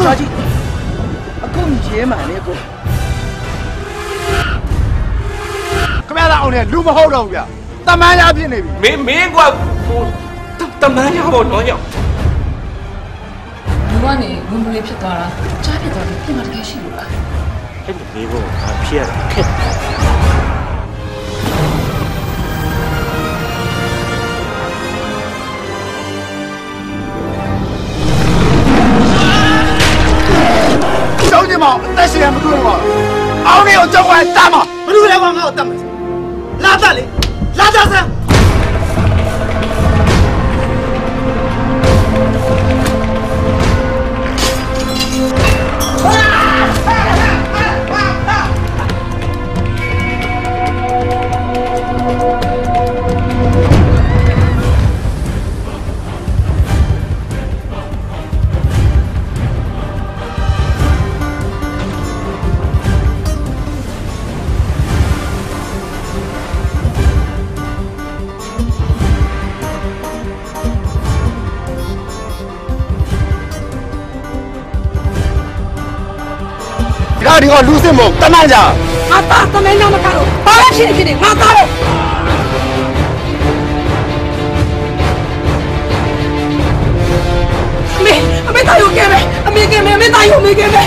抓紧，够你姐买那个。干嘛啦？我呢，路不好走呀，大满家片那边。没过，大满家不多呀。如果你温不里ဖြစ်သွားတာကြားဖြစ်သွားတယ်ပြင်မှာတကယ်ရှိလို့လား အဲ့ဒီမိဘကဖြစ်ရခက်小姐嘛，但是也不对嘛，熬你有交关大嘛，不是来往我大嘛，拉大嘞，拉大噻。你个卢森堡大满家，ငါသားသမင်းကြောင့်မကတော့ဘာလဲဖြစ်နေငါသားတော့အမေသားရုံကဲမယ်အမေကဲမယ်အမေသားရုံမေကဲမယ်